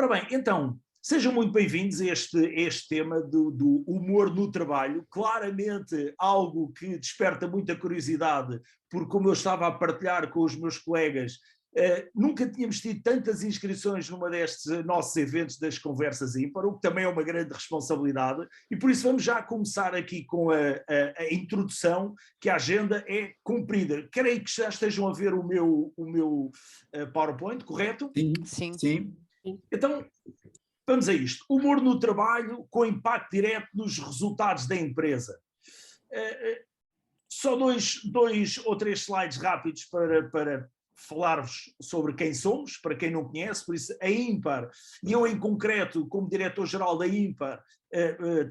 Ora bem, então, sejam muito bem-vindos a este tema do humor no trabalho, claramente algo que desperta muita curiosidade, porque como eu estava a partilhar com os meus colegas, nunca tínhamos tido tantas inscrições numa destes nossos eventos das Conversas Ímpar, o que também é uma grande responsabilidade, e por isso vamos já começar aqui com a introdução, que a agenda é cumprida. Creio que já estejam a ver o meu PowerPoint, correto? Sim. Sim. Então, vamos a isto. Humor no trabalho com impacto direto nos resultados da empresa. Só dois ou três slides rápidos para falar-vos sobre quem somos, para quem não conhece. Por isso, a Ímpar, e eu em concreto, como diretor-geral da Ímpar,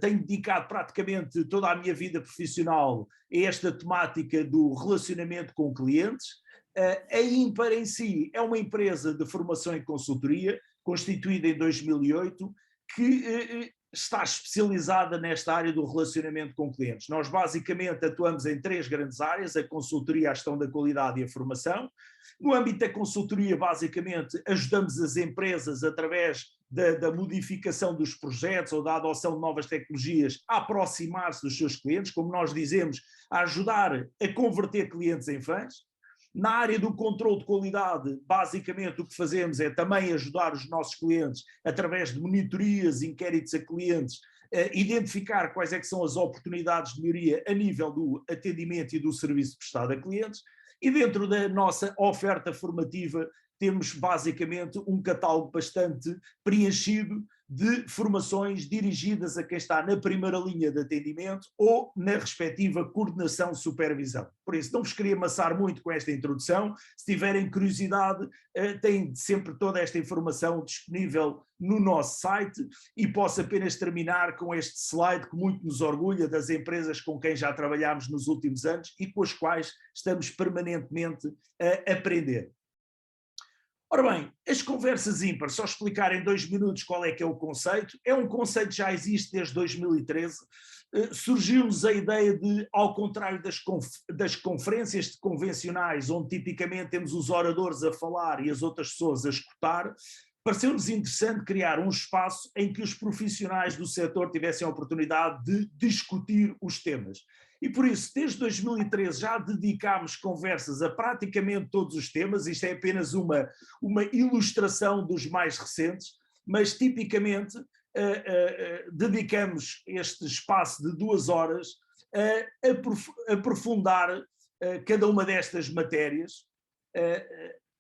tenho dedicado praticamente toda a minha vida profissional a esta temática do relacionamento com clientes. A Ímpar em si é uma empresa de formação e consultoria, constituída em 2008, que está especializada nesta área do relacionamento com clientes. Nós basicamente atuamos em três grandes áreas: a consultoria, a gestão da qualidade e a formação. No âmbito da consultoria, basicamente, ajudamos as empresas através da modificação dos projetos ou da adoção de novas tecnologias a aproximar-se dos seus clientes, como nós dizemos, a ajudar a converter clientes em fãs. Na área do controle de qualidade, basicamente o que fazemos é também ajudar os nossos clientes, através de monitorias, inquéritos a clientes, a identificar quais é que são as oportunidades de melhoria a nível do atendimento e do serviço prestado a clientes. E dentro da nossa oferta formativa temos basicamente um catálogo bastante preenchido de formações dirigidas a quem está na primeira linha de atendimento ou na respectiva coordenação de supervisão. Por isso, não vos queria amassar muito com esta introdução. Se tiverem curiosidade, têm sempre toda esta informação disponível no nosso site, e posso apenas terminar com este slide que muito nos orgulha das empresas com quem já trabalhamos nos últimos anos e com as quais estamos permanentemente a aprender. Ora bem, as Conversas Ímpar, só explicar em 2 minutos qual é que é o conceito. É um conceito que já existe desde 2013. Surgiu-nos a ideia de, ao contrário das conferências convencionais, onde tipicamente temos os oradores a falar e as outras pessoas a escutar, pareceu-nos interessante criar um espaço em que os profissionais do setor tivessem a oportunidade de discutir os temas. E por isso, desde 2013 já dedicámos conversas a praticamente todos os temas. Isto é apenas uma ilustração dos mais recentes, mas tipicamente dedicamos este espaço de 2 horas a aprofundar cada uma destas matérias,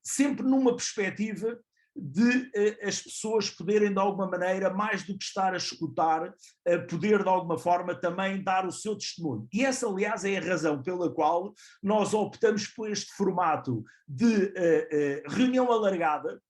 sempre numa perspectiva de as pessoas poderem de alguma maneira, mais do que estar a escutar, poder de alguma forma também dar o seu testemunho. E essa, aliás, é a razão pela qual nós optamos por este formato de reunião alargada,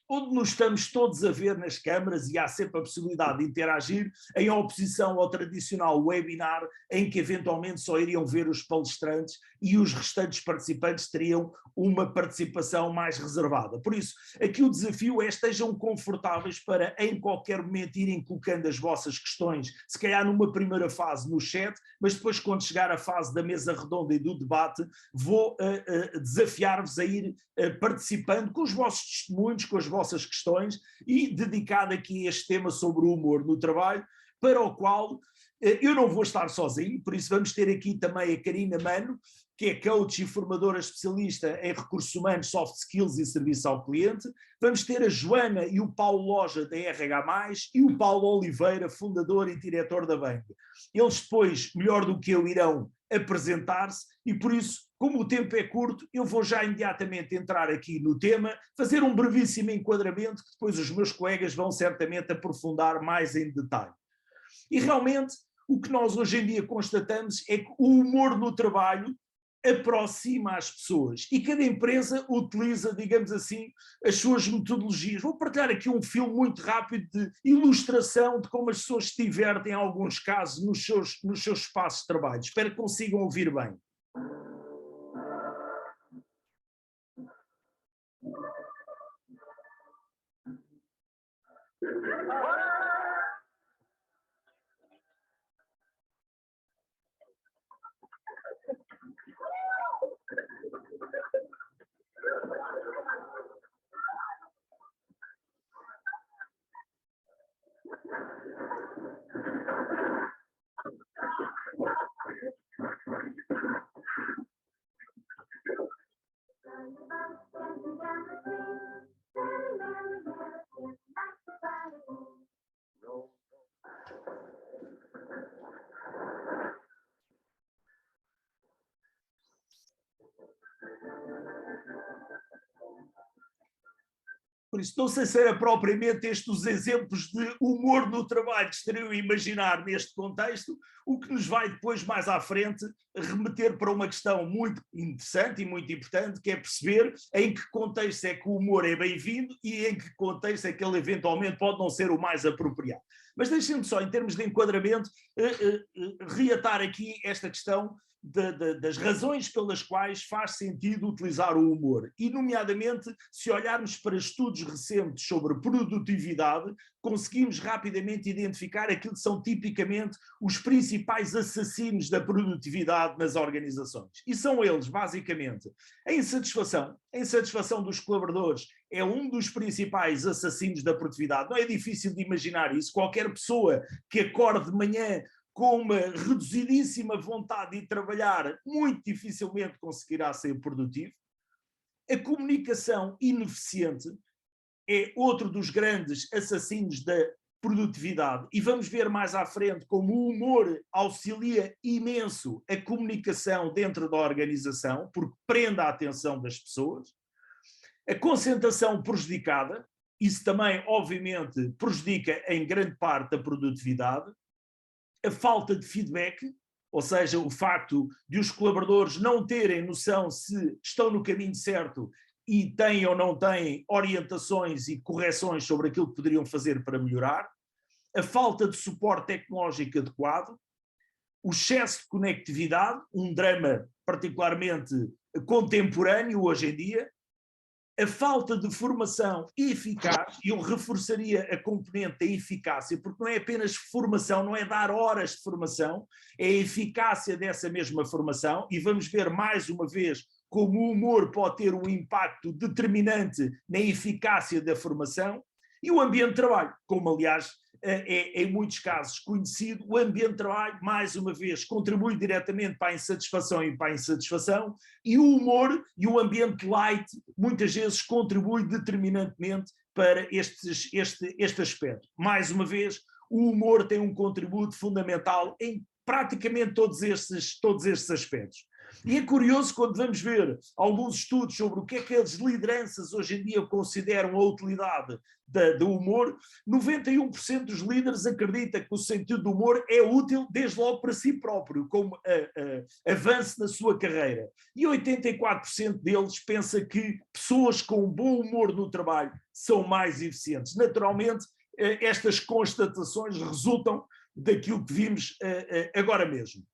onde nos estamos todos a ver nas câmaras e há sempre a possibilidade de interagir, em oposição ao tradicional webinar, em que eventualmente só iriam ver os palestrantes e os restantes participantes teriam uma participação mais reservada. Por isso, aqui o desafio é: estejam confortáveis para em qualquer momento irem colocando as vossas questões, se calhar numa primeira fase no chat, mas depois, quando chegar a fase da mesa redonda e do debate, vou desafiar-vos a ir participando com os vossos testemunhos, com as vossas questões, e dedicado aqui a este tema sobre o humor no trabalho, para o qual eu não vou estar sozinho. Por isso vamos ter aqui também a Karina Mano, que é coach e formadora especialista em recursos humanos, soft skills e serviço ao cliente. Vamos ter a Joana e o Paulo Loja da RH+, e o Paulo Oliveira, fundador e diretor da Bang. Eles depois, melhor do que eu, irão apresentar-se, e por isso, como o tempo é curto, eu vou já imediatamente entrar aqui no tema, fazer um brevíssimo enquadramento que depois os meus colegas vão certamente aprofundar mais em detalhe. E realmente, o que nós hoje em dia constatamos é que o humor no trabalho aproxima as pessoas e cada empresa utiliza, digamos assim, as suas metodologias. Vou partilhar aqui um filme muito rápido de ilustração de como as pessoas se divertem, em alguns casos, nos seus espaços de trabalho. Espero que consigam ouvir bem. Por isso, não sei se era propriamente estes os exemplos de humor no trabalho que estariam a imaginar neste contexto, o que nos vai depois, mais à frente, remeter para uma questão muito interessante e muito importante, que é perceber em que contexto é que o humor é bem-vindo e em que contexto é que ele eventualmente pode não ser o mais apropriado. Mas deixem-me só, em termos de enquadramento, reatar aqui esta questão das razões pelas quais faz sentido utilizar o humor. E, nomeadamente, se olharmos para estudos recentes sobre produtividade, conseguimos rapidamente identificar aquilo que são tipicamente os principais assassinos da produtividade nas organizações. E são eles, basicamente, a insatisfação. A insatisfação dos colaboradores é um dos principais assassinos da produtividade. Não é difícil de imaginar isso. Qualquer pessoa que acorde de manhã com uma reduzidíssima vontade de trabalhar, muito dificilmente conseguirá ser produtivo. A comunicação ineficiente é outro dos grandes assassinos da produtividade. E vamos ver mais à frente como o humor auxilia imenso a comunicação dentro da organização, porque prende a atenção das pessoas. A concentração prejudicada, isso também, obviamente, prejudica em grande parte a produtividade. A falta de feedback, ou seja, o facto de os colaboradores não terem noção se estão no caminho certo e têm ou não têm orientações e correções sobre aquilo que poderiam fazer para melhorar, a falta de suporte tecnológico adequado, o excesso de conectividade, um drama particularmente contemporâneo hoje em dia, a falta de formação eficaz, e eu reforçaria a componente da eficácia, porque não é apenas formação, não é dar horas de formação, é a eficácia dessa mesma formação, e vamos ver mais uma vez como o humor pode ter um impacto determinante na eficácia da formação, e o ambiente de trabalho, como aliás é em muitos casos conhecido, o ambiente de trabalho, mais uma vez, contribui diretamente para a insatisfação e para a insatisfação, e o humor e o ambiente light muitas vezes contribui determinantemente para este aspecto. Mais uma vez, o humor tem um contributo fundamental em praticamente todos estes aspectos. E é curioso quando vamos ver alguns estudos sobre o que é que as lideranças hoje em dia consideram a utilidade do humor, 91% dos líderes acredita que o sentido do humor é útil desde logo para si próprio, como avanço na sua carreira. E 84% deles pensa que pessoas com bom humor no trabalho são mais eficientes. Naturalmente, estas constatações resultam daquilo que vimos agora mesmo.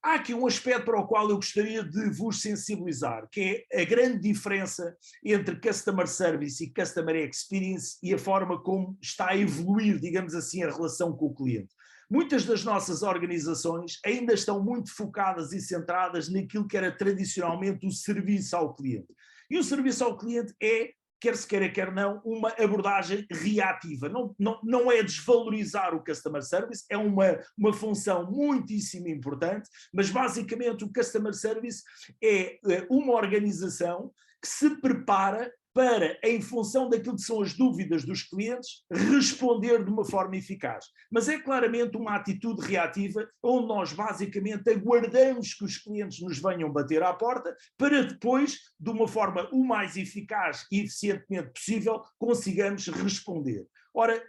Há aqui um aspecto para o qual eu gostaria de vos sensibilizar, que é a grande diferença entre Customer Service e Customer Experience e a forma como está a evoluir, digamos assim, a relação com o cliente. Muitas das nossas organizações ainda estão muito focadas e centradas naquilo que era tradicionalmente o serviço ao cliente. E o serviço ao cliente é, quer se queira, quer não, uma abordagem reativa. Não é desvalorizar o Customer Service, é uma função muitíssimo importante, mas basicamente o Customer Service é uma organização que se prepara para, em função daquilo que são as dúvidas dos clientes, responder de uma forma eficaz. Mas é claramente uma atitude reativa, onde nós basicamente aguardamos que os clientes nos venham bater à porta, para depois, de uma forma o mais eficaz e eficientemente possível, consigamos responder. Ora,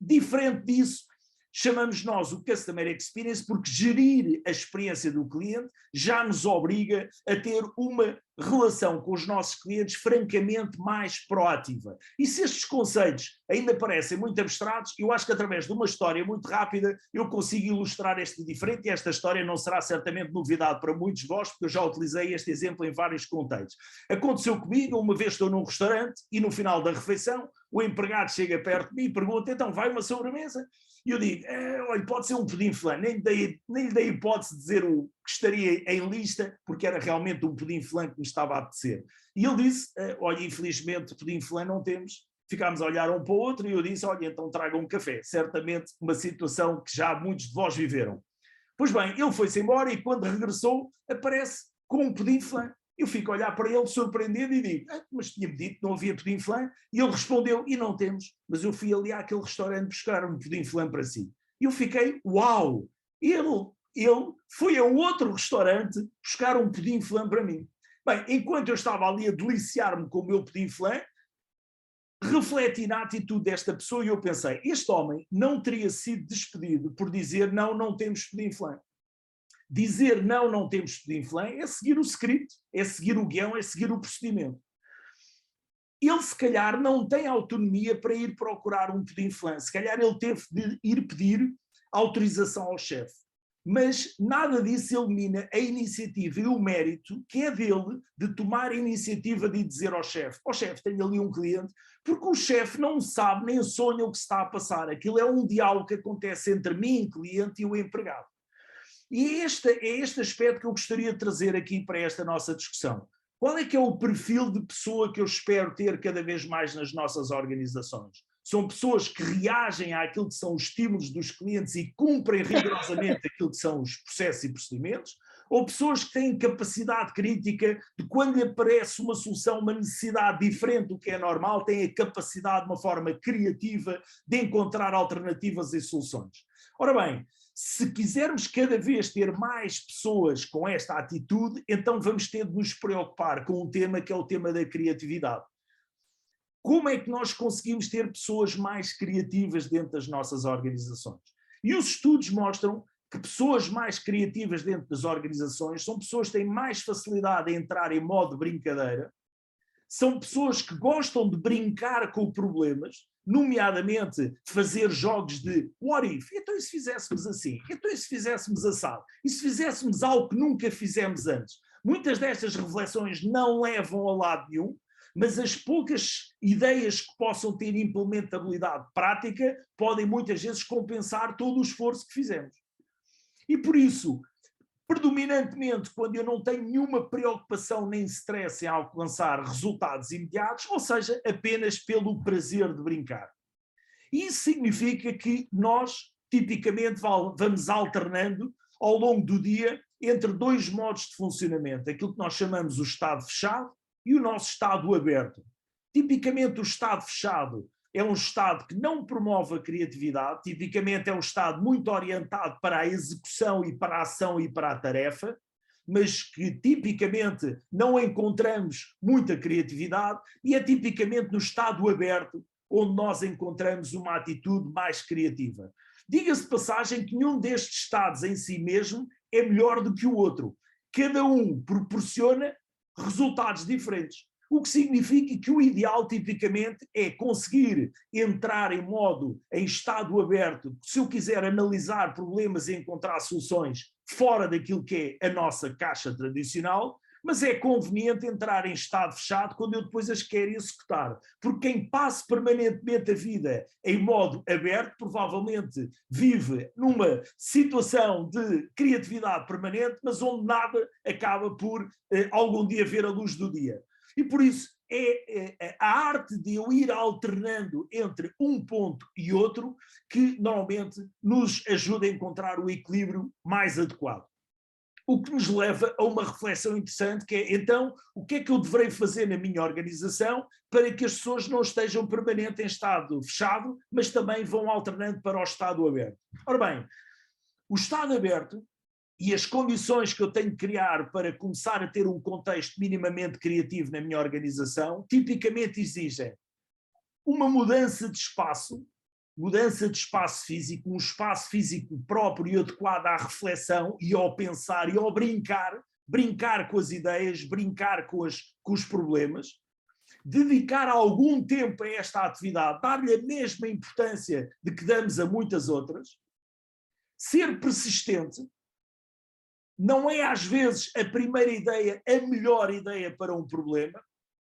diferente disso, chamamos nós o Customer Experience porque gerir a experiência do cliente já nos obriga a ter uma relação com os nossos clientes francamente mais proativa. E se estes conceitos ainda parecem muito abstratos, eu acho que através de uma história muito rápida eu consigo ilustrar este diferente, e esta história não será certamente novidade para muitos de vós, porque eu já utilizei este exemplo em vários contextos. Aconteceu comigo, uma vez estou num restaurante e no final da refeição o empregado chega perto de mim e pergunta: então vai uma sobremesa? E eu digo: olha, pode ser um pudim flan. Nem lhe dei hipótese de dizer o que estaria em lista, porque era realmente um pudim flan que me estava a apetecer. E ele disse: olha, infelizmente pudim flan não temos. Ficámos a olhar um para o outro e eu disse: olha, então tragam um café. Certamente uma situação que já muitos de vós viveram. Pois bem, ele foi-se embora e quando regressou aparece com um pudim flan. Eu fico a olhar para ele surpreendido e digo: mas tinha-me dito que não havia pudim flan? E ele respondeu: e não temos, mas eu fui ali àquele restaurante buscar um pudim flan para si. E eu fiquei: uau! Ele foi a outro restaurante buscar um pudim flan para mim. Bem, enquanto eu estava ali a deliciar-me com o meu pudim flan, refleti na atitude desta pessoa e eu pensei, este homem não teria sido despedido por dizer não, não temos pedinflã. Dizer não, não temos pedinflã é seguir o script, é seguir o guião, é seguir o procedimento. Ele se calhar não tem autonomia para ir procurar um pedinflã, se calhar ele teve de ir pedir autorização ao chefe. Mas nada disso elimina a iniciativa e o mérito que é dele de tomar a iniciativa de dizer ao chefe, tenho ali um cliente, porque o chefe não sabe nem sonha o que se está a passar. Aquilo é um diálogo que acontece entre mim, cliente, e o empregado. E é este aspecto que eu gostaria de trazer aqui para esta nossa discussão. Qual é que é o perfil de pessoa que eu espero ter cada vez mais nas nossas organizações? São pessoas que reagem àquilo que são os estímulos dos clientes e cumprem rigorosamente aquilo que são os processos e procedimentos? Ou pessoas que têm capacidade crítica de, quando lhe aparece uma solução, uma necessidade diferente do que é normal, têm a capacidade, de uma forma criativa, de encontrar alternativas e soluções? Ora bem, se quisermos cada vez ter mais pessoas com esta atitude, então vamos ter de nos preocupar com um tema que é o tema da criatividade. Como é que nós conseguimos ter pessoas mais criativas dentro das nossas organizações? E os estudos mostram que pessoas mais criativas dentro das organizações são pessoas que têm mais facilidade em entrar em modo brincadeira, são pessoas que gostam de brincar com problemas, nomeadamente fazer jogos de what if? Então e se fizéssemos assim? Então e se fizéssemos assado? E se fizéssemos algo que nunca fizemos antes? Muitas destas reflexões não levam a lado nenhum, mas as poucas ideias que possam ter implementabilidade prática podem muitas vezes compensar todo o esforço que fizemos. E por isso, predominantemente, quando eu não tenho nenhuma preocupação nem stress em alcançar resultados imediatos, ou seja, apenas pelo prazer de brincar. Isso significa que nós, tipicamente, vamos alternando ao longo do dia entre dois modos de funcionamento, aquilo que nós chamamos o estado fechado e o nosso estado aberto. Tipicamente, o estado fechado é um estado que não promove a criatividade, tipicamente é um estado muito orientado para a execução e para a ação e para a tarefa, mas que tipicamente não encontramos muita criatividade, e é tipicamente no estado aberto onde nós encontramos uma atitude mais criativa. Diga-se de passagem que nenhum destes estados em si mesmo é melhor do que o outro. Cada um proporciona resultados diferentes. O que significa que o ideal, tipicamente, é conseguir entrar em estado aberto, se eu quiser analisar problemas e encontrar soluções fora daquilo que é a nossa caixa tradicional, mas é conveniente entrar em estado fechado quando eu depois as quero executar. Porque quem passa permanentemente a vida em modo aberto, provavelmente vive numa situação de criatividade permanente, mas onde nada acaba por algum dia ver a luz do dia. E por isso é a arte de eu ir alternando entre um ponto e outro que normalmente nos ajuda a encontrar o equilíbrio mais adequado. O que nos leva a uma reflexão interessante, que é, então, o que é que eu deverei fazer na minha organização para que as pessoas não estejam permanente em estado fechado, mas também vão alternando para o estado aberto? Ora bem, o estado aberto e as condições que eu tenho de criar para começar a ter um contexto minimamente criativo na minha organização, tipicamente exigem uma mudança de espaço físico, um espaço físico próprio e adequado à reflexão e ao pensar e ao brincar com as ideias, brincar com os problemas, dedicar algum tempo a esta atividade, dar-lhe a mesma importância de que damos a muitas outras, ser persistente. Não é às vezes a primeira ideia a melhor ideia para um problema,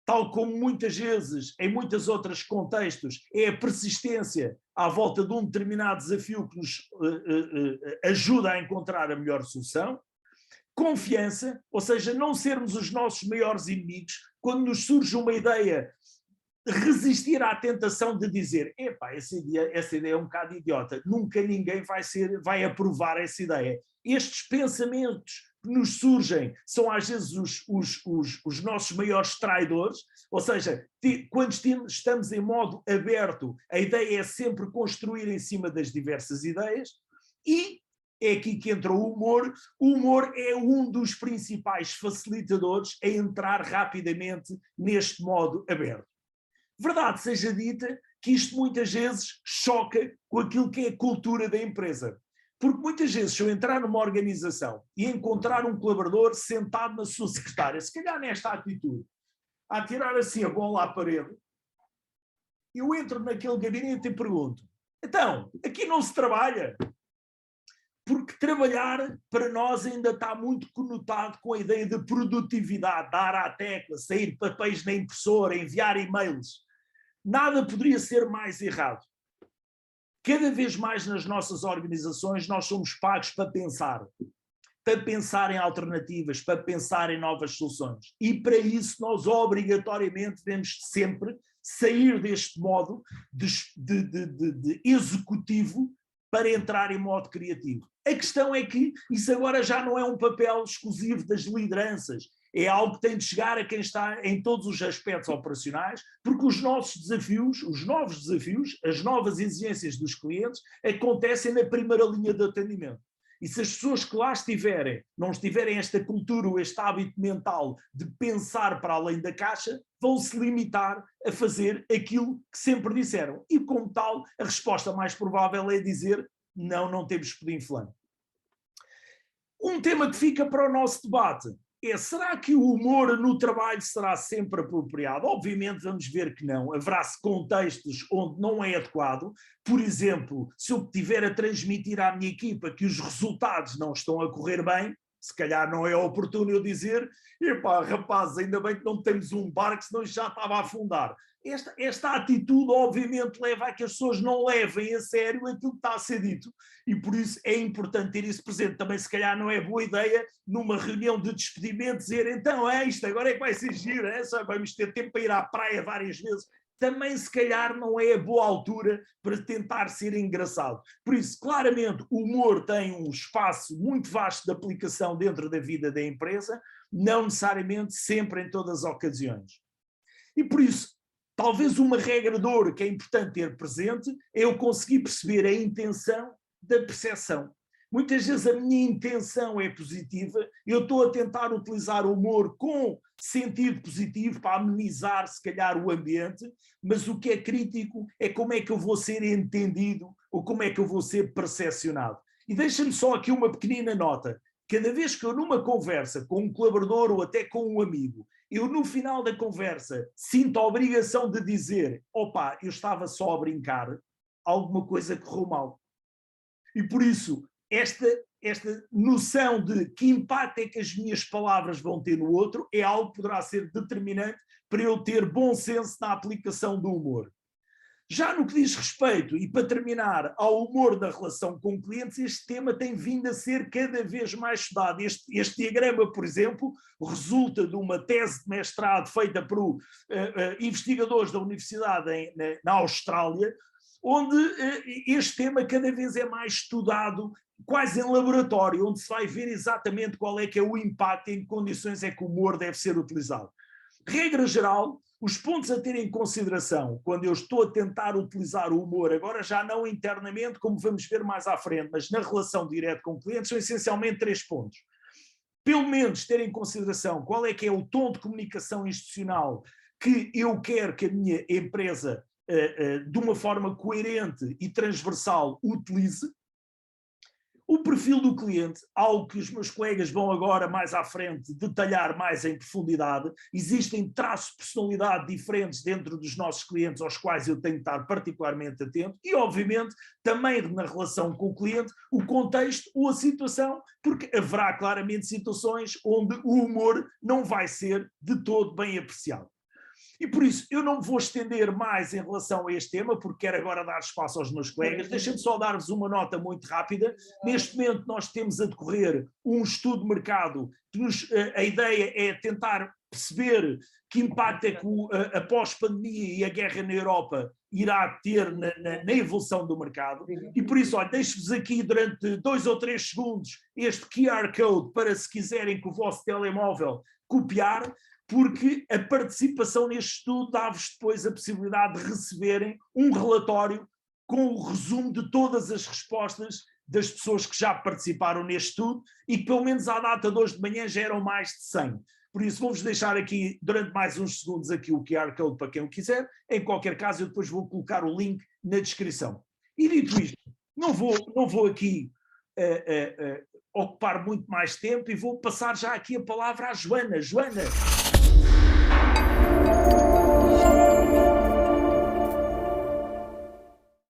tal como muitas vezes, em muitos outros contextos, é a persistência à volta de um determinado desafio que nos ajuda a encontrar a melhor solução. Confiança, ou seja, não sermos os nossos maiores inimigos, quando nos surge uma ideia, resistir à tentação de dizer, epá, essa ideia é um bocado idiota, nunca ninguém vai aprovar essa ideia. Estes pensamentos que nos surgem são às vezes os nossos maiores traidores, ou seja, quando estamos em modo aberto, a ideia é sempre construir em cima das diversas ideias, e é aqui que entra o humor. O humor é um dos principais facilitadores a entrar rapidamente neste modo aberto. Verdade seja dita que isto muitas vezes choca com aquilo que é a cultura da empresa. Porque muitas vezes, se eu entrar numa organização e encontrar um colaborador sentado na sua secretária, se calhar nesta atitude, a tirar assim a bola à parede, eu entro naquele gabinete e pergunto, então, aqui não se trabalha? Porque trabalhar para nós ainda está muito conotado com a ideia de produtividade, dar à tecla, sair papéis na impressora, enviar e-mails. Nada poderia ser mais errado. Cada vez mais nas nossas organizações nós somos pagos para pensar em alternativas, para pensar em novas soluções. E para isso nós obrigatoriamente devemos sempre sair deste modo de executivo para entrar em modo criativo. A questão é que isso agora já não é um papel exclusivo das lideranças, é algo que tem de chegar a quem está em todos os aspectos operacionais, porque os nossos desafios, os novos desafios, as novas exigências dos clientes acontecem na primeira linha de atendimento. E se as pessoas que lá estiverem, não estiverem esta cultura ou este hábito mental de pensar para além da caixa, vão se limitar a fazer aquilo que sempre disseram. E como tal, a resposta mais provável é dizer não, não temos pudim flan. Um tema que fica para o nosso debate é, será que o humor no trabalho será sempre apropriado? Obviamente vamos ver que não. Haverá contextos onde não é adequado. Por exemplo, se eu estiver a transmitir à minha equipa que os resultados não estão a correr bem, se calhar não é oportuno eu dizer, epá, rapaz, ainda bem que não temos um barco, senão já estava a afundar. Esta atitude, obviamente, leva a que as pessoas não levem a sério aquilo que está a ser dito. E por isso é importante ter isso presente. Também, se calhar, não é boa ideia, numa reunião de despedimento, dizer então é isto, agora é que vai ser giro, vamos ter tempo para ir à praia várias vezes. Também, se calhar, não é a boa altura para tentar ser engraçado. Por isso, claramente, o humor tem um espaço muito vasto de aplicação dentro da vida da empresa, não necessariamente sempre em todas as ocasiões. E por isso, talvez uma regra de ouro que é importante ter presente é eu conseguir perceber a intenção da percepção. Muitas vezes a minha intenção é positiva, eu estou a tentar utilizar o humor com sentido positivo para amenizar, se calhar, o ambiente, mas o que é crítico é como é que eu vou ser entendido ou como é que eu vou ser percepcionado. E deixa-me só aqui uma pequenina nota. Cada vez que eu numa conversa com um colaborador ou até com um amigo, eu no final da conversa sinto a obrigação de dizer, opa, eu estava só a brincar, alguma coisa correu mal. E por isso, esta noção de que impacto é que as minhas palavras vão ter no outro é algo que poderá ser determinante para eu ter bom senso na aplicação do humor. Já no que diz respeito, e para terminar, ao humor da relação com clientes, este tema tem vindo a ser cada vez mais estudado. Este diagrama, por exemplo, resulta de uma tese de mestrado feita por investigadores da Universidade na Austrália, onde este tema cada vez é mais estudado, quase em laboratório, onde se vai ver exatamente qual é que é o impacto e em que condições é que o humor deve ser utilizado. Regra geral, os pontos a ter em consideração quando eu estou a tentar utilizar o humor, agora já não internamente, como vamos ver mais à frente, mas na relação direta com clientes, são essencialmente 3 pontos. Pelo menos ter em consideração qual é que é o tom de comunicação institucional que eu quero que a minha empresa, de uma forma coerente e transversal, utilize. O perfil do cliente, algo que os meus colegas vão agora mais à frente detalhar mais em profundidade. Existem traços de personalidade diferentes dentro dos nossos clientes aos quais eu tenho que estar particularmente atento e, obviamente, também na relação com o cliente, o contexto ou a situação, porque haverá claramente situações onde o humor não vai ser de todo bem apreciado. E por isso, eu não me vou estender mais em relação a este tema, porque quero agora dar espaço aos meus colegas. Deixem-me só dar-vos uma nota muito rápida. Neste momento, nós temos a decorrer um estudo de mercado, que a ideia é tentar perceber que impacto é que a pós-pandemia e a guerra na Europa irá ter na evolução do mercado. E por isso, deixo-vos aqui durante 2 ou 3 segundos este QR Code para, se quiserem, com o vosso telemóvel copiar, porque a participação neste estudo dá-vos depois a possibilidade de receberem um relatório com o resumo de todas as respostas das pessoas que já participaram neste estudo e que pelo menos à data de hoje de manhã já eram mais de 100. Por isso vou-vos deixar aqui, durante mais uns segundos, aqui o QR Code para quem o quiser. Em qualquer caso, eu depois vou colocar o link na descrição. E dito isto, não vou aqui ocupar muito mais tempo e vou passar já aqui a palavra à Joana. Joana!